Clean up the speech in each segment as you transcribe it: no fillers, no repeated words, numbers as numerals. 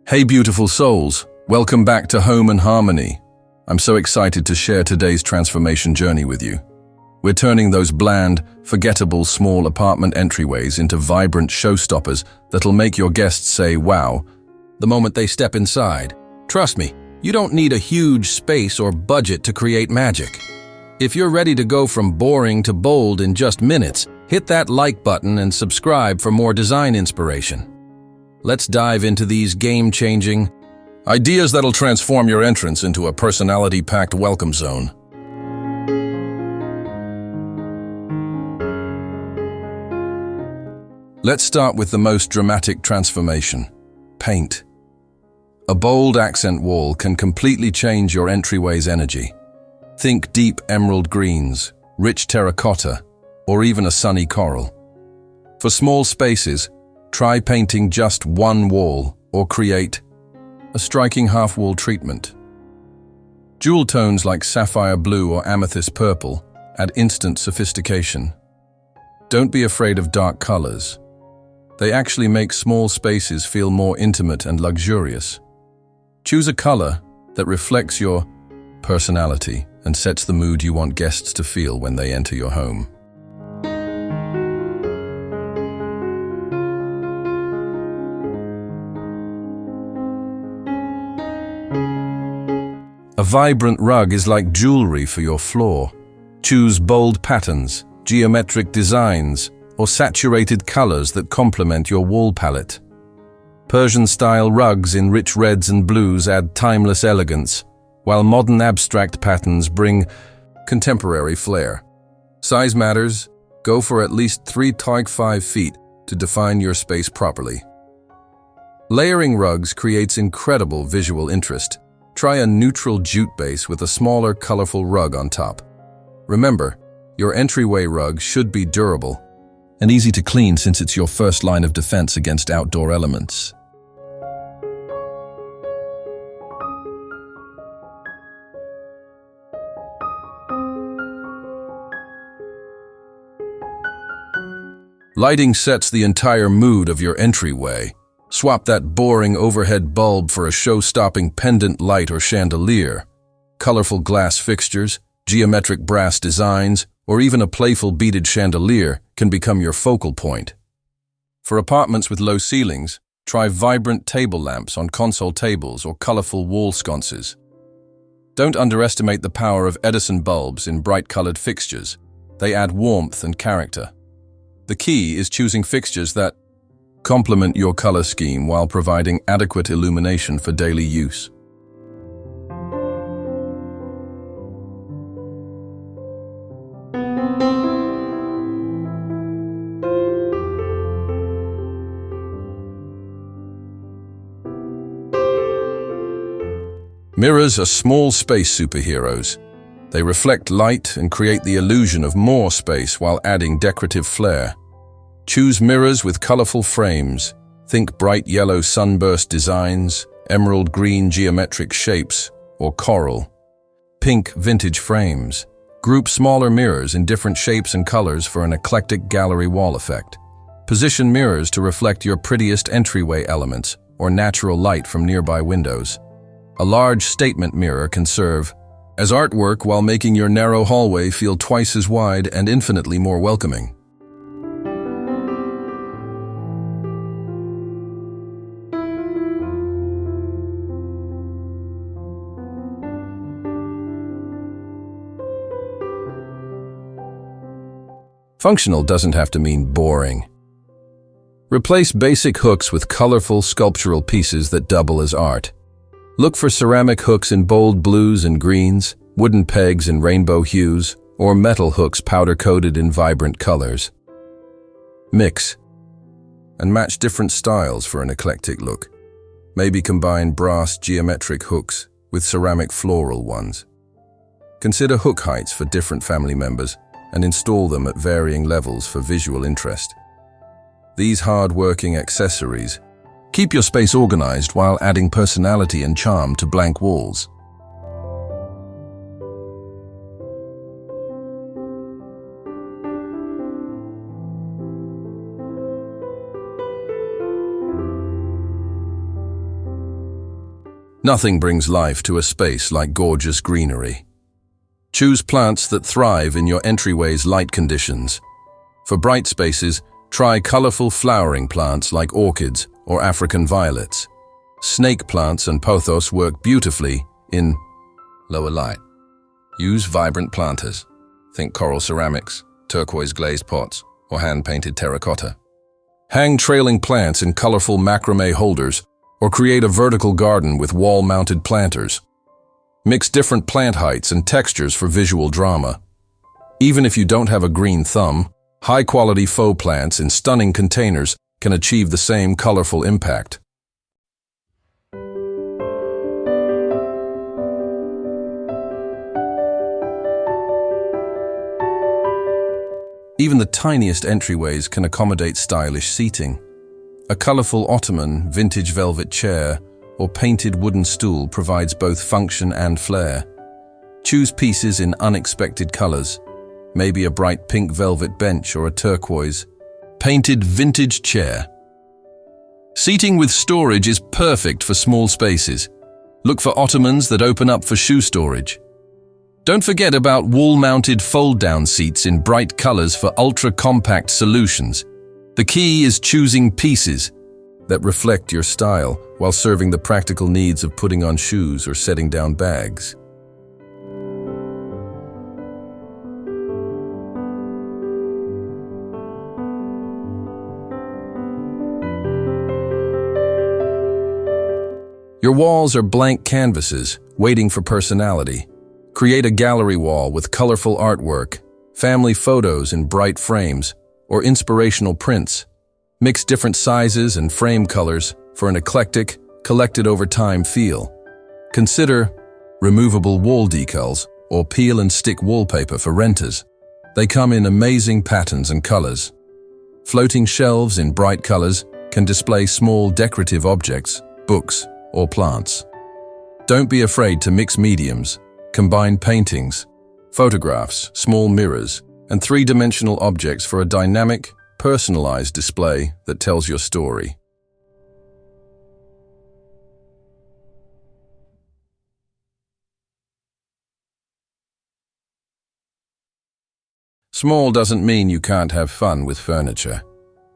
Hey beautiful souls, welcome back to Home and Harmony. I'm so excited to share today's transformation journey with you. We're turning those bland, forgettable small apartment entryways into vibrant showstoppers that'll make your guests say wow the moment they step inside. Trust me, you don't need a huge space or budget to create magic. If you're ready to go from boring to bold in just minutes, hit that like button and subscribe for more design inspiration. Let's dive into these game-changing ideas that'll transform your entrance into a personality-packed welcome zone. Let's start with the most dramatic transformation: paint. A bold accent wall can completely change your entryway's energy. Think deep emerald greens, rich terracotta, or even a sunny coral. For small spaces, try painting just one wall or create a striking half-wall treatment. Jewel tones like sapphire blue or amethyst purple add instant sophistication. Don't be afraid of dark colors. They actually make small spaces feel more intimate and luxurious. Choose a color that reflects your personality and sets the mood you want guests to feel when they enter your home. A vibrant rug is like jewelry for your floor. Choose bold patterns, geometric designs, or saturated colors that complement your wall palette. Persian-style rugs in rich reds and blues add timeless elegance, while modern abstract patterns bring contemporary flair. Size matters. Go for at least 3.5 feet to define your space properly. Layering rugs creates incredible visual interest. Try a neutral jute base with a smaller, colorful rug on top. Remember, your entryway rug should be durable and easy to clean since it's your first line of defense against outdoor elements. Lighting sets the entire mood of your entryway. Swap that boring overhead bulb for a show-stopping pendant light or chandelier. Colorful glass fixtures, geometric brass designs, or even a playful beaded chandelier can become your focal point. For apartments with low ceilings, try vibrant table lamps on console tables or colorful wall sconces. Don't underestimate the power of Edison bulbs in bright-colored fixtures. They add warmth and character. The key is choosing fixtures that complement your color scheme while providing adequate illumination for daily use. Mirrors are small space superheroes. They reflect light and create the illusion of more space while adding decorative flair. Choose mirrors with colorful frames. Think bright yellow sunburst designs, emerald green geometric shapes, or coral. Pink vintage frames. Group smaller mirrors in different shapes and colors for an eclectic gallery wall effect. Position mirrors to reflect your prettiest entryway elements or natural light from nearby windows. A large statement mirror can serve as artwork while making your narrow hallway feel twice as wide and infinitely more welcoming. Functional doesn't have to mean boring. Replace basic hooks with colorful sculptural pieces that double as art. Look for ceramic hooks in bold blues and greens, wooden pegs in rainbow hues, or metal hooks powder-coated in vibrant colors. Mix and match different styles for an eclectic look. Maybe combine brass geometric hooks with ceramic floral ones. Consider hook heights for different family members and install them at varying levels for visual interest. These hard-working accessories keep your space organized while adding personality and charm to blank walls. Nothing brings life to a space like gorgeous greenery. Choose plants that thrive in your entryway's light conditions. For bright spaces, try colorful flowering plants like orchids or African violets. Snake plants and pothos work beautifully in lower light. Use vibrant planters. Think coral ceramics, turquoise glazed pots, or hand-painted terracotta. Hang trailing plants in colorful macrame holders or create a vertical garden with wall-mounted planters. Mix different plant heights and textures for visual drama. Even if you don't have a green thumb, high-quality faux plants in stunning containers can achieve the same colorful impact. Even the tiniest entryways can accommodate stylish seating. A colorful ottoman, vintage velvet chair, or painted wooden stool provides both function and flair. Choose pieces in unexpected colors, maybe a bright pink velvet bench or a turquoise, painted vintage chair. Seating with storage is perfect for small spaces. Look for ottomans that open up for shoe storage. Don't forget about wall-mounted fold-down seats in bright colors for ultra-compact solutions. The key is choosing pieces that reflect your style while serving the practical needs of putting on shoes or setting down bags. Your walls are blank canvases, waiting for personality. Create a gallery wall with colorful artwork, family photos in bright frames, or inspirational prints. Mix different sizes and frame colors for an eclectic, collected-over-time feel. Consider removable wall decals or peel-and-stick wallpaper for renters. They come in amazing patterns and colors. Floating shelves in bright colors can display small decorative objects, books, or plants. Don't be afraid to mix mediums. Combine paintings, photographs, small mirrors, and three-dimensional objects for a dynamic, personalized display that tells your story. Small doesn't mean you can't have fun with furniture.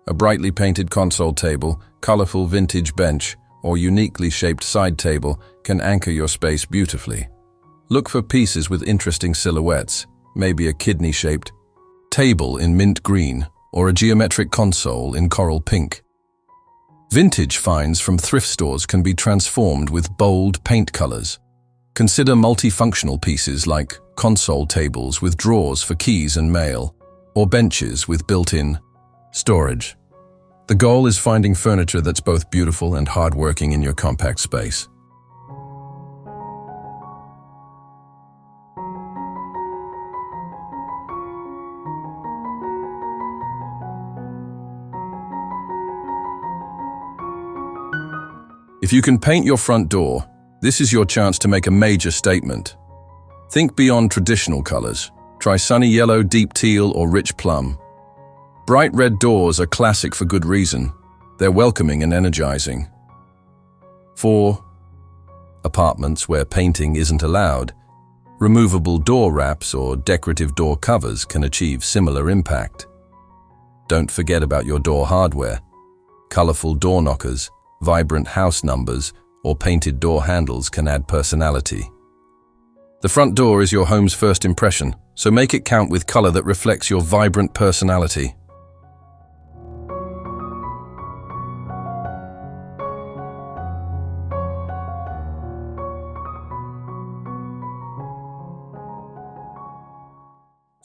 A brightly painted console table, colorful vintage bench, or uniquely shaped side table can anchor your space beautifully. Look for pieces with interesting silhouettes, maybe a kidney-shaped table in mint green or a geometric console in coral pink. Vintage finds from thrift stores can be transformed with bold paint colors. Consider multifunctional pieces like console tables with drawers for keys and mail, or benches with built-in storage. The goal is finding furniture that's both beautiful and hardworking in your compact space. If you can paint your front door, this is your chance to make a major statement. Think beyond traditional colors. Try sunny yellow, deep teal, or rich plum. Bright red doors are classic for good reason. They're welcoming and energizing. For apartments where painting isn't allowed, removable door wraps or decorative door covers can achieve similar impact. Don't forget about your door hardware. Colorful door knockers, vibrant house numbers, or painted door handles can add personality. The front door is your home's first impression, so make it count with color that reflects your vibrant personality.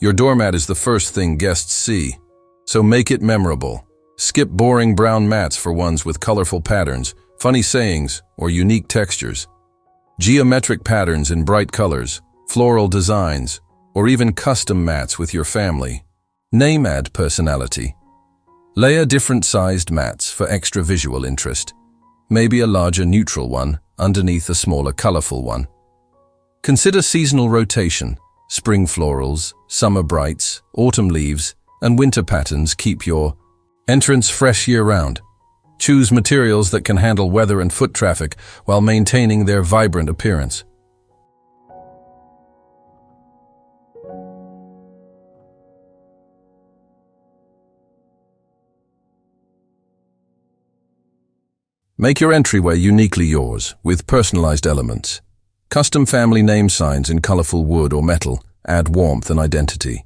Your doormat is the first thing guests see, so make it memorable. Skip boring brown mats for ones with colorful patterns, funny sayings, or unique textures. Geometric patterns in bright colors, floral designs, or even custom mats with your family. Name add personality. Layer different-sized mats for extra visual interest. Maybe a larger neutral one underneath a smaller colorful one. Consider seasonal rotation. Spring florals, summer brights, autumn leaves, and winter patterns keep your entrance fresh year-round. Choose materials that can handle weather and foot traffic while maintaining their vibrant appearance. Make your entryway uniquely yours, with personalized elements. Custom family name signs in colorful wood or metal add warmth and identity.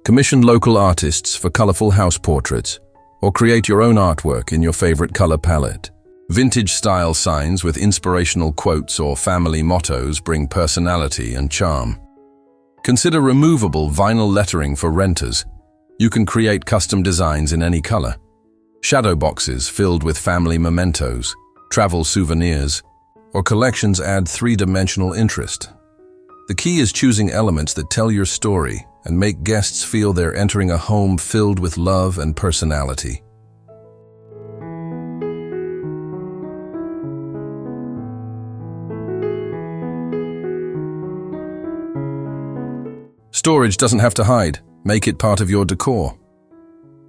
Commission local artists for colorful house portraits, or create your own artwork in your favorite color palette. Vintage-style signs with inspirational quotes or family mottos bring personality and charm. Consider removable vinyl lettering for renters. You can create custom designs in any color. Shadow boxes filled with family mementos, travel souvenirs, or collections add three-dimensional interest. The key is choosing elements that tell your story and make guests feel they're entering a home filled with love and personality. Storage doesn't have to hide. Make it part of your decor.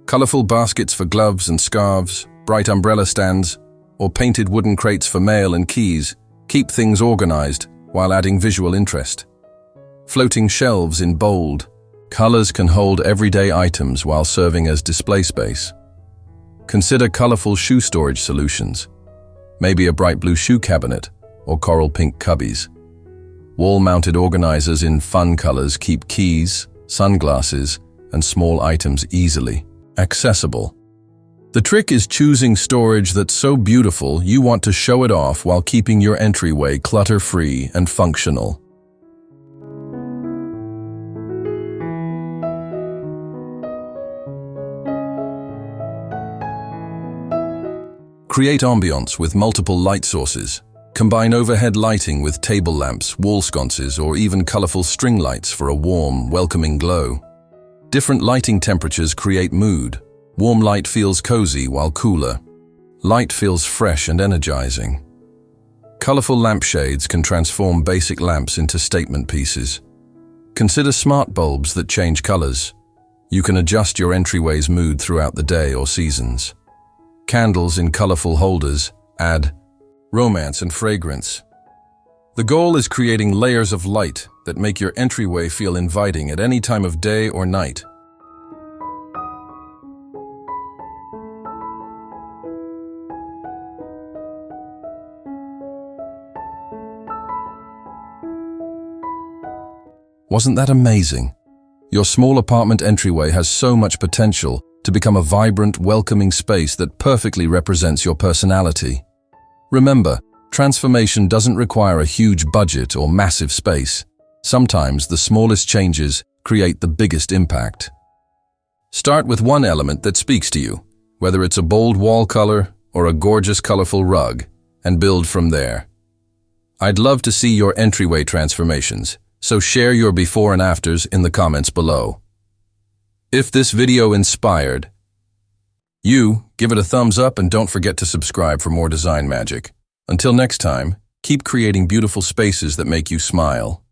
Colorful baskets for gloves and scarves, bright umbrella stands, or painted wooden crates for mail and keys keep things organized while adding visual interest. Floating shelves in bold colors can hold everyday items while serving as display space. Consider colorful shoe storage solutions, maybe a bright blue shoe cabinet or coral pink cubbies. Wall-mounted organizers in fun colors keep keys, sunglasses, and small items easily accessible. The trick is choosing storage that's so beautiful you want to show it off while keeping your entryway clutter-free and functional. Create ambiance with multiple light sources. Combine overhead lighting with table lamps, wall sconces, or even colorful string lights for a warm, welcoming glow. Different lighting temperatures create mood. Warm light feels cozy, while cooler light feels fresh and energizing. Colorful lampshades can transform basic lamps into statement pieces. Consider smart bulbs that change colors. You can adjust your entryway's mood throughout the day or seasons. Candles in colorful holders add romance and fragrance. The goal is creating layers of light that make your entryway feel inviting at any time of day or night. Wasn't that amazing? Your small apartment entryway has so much potential to become a vibrant, welcoming space that perfectly represents your personality. Remember, transformation doesn't require a huge budget or massive space. Sometimes the smallest changes create the biggest impact. Start with one element that speaks to you, whether it's a bold wall color or a gorgeous, colorful rug, and build from there. I'd love to see your entryway transformations, so share your before and afters in the comments below. If this video inspired you, give it a thumbs up and don't forget to subscribe for more design magic. Until next time, keep creating beautiful spaces that make you smile.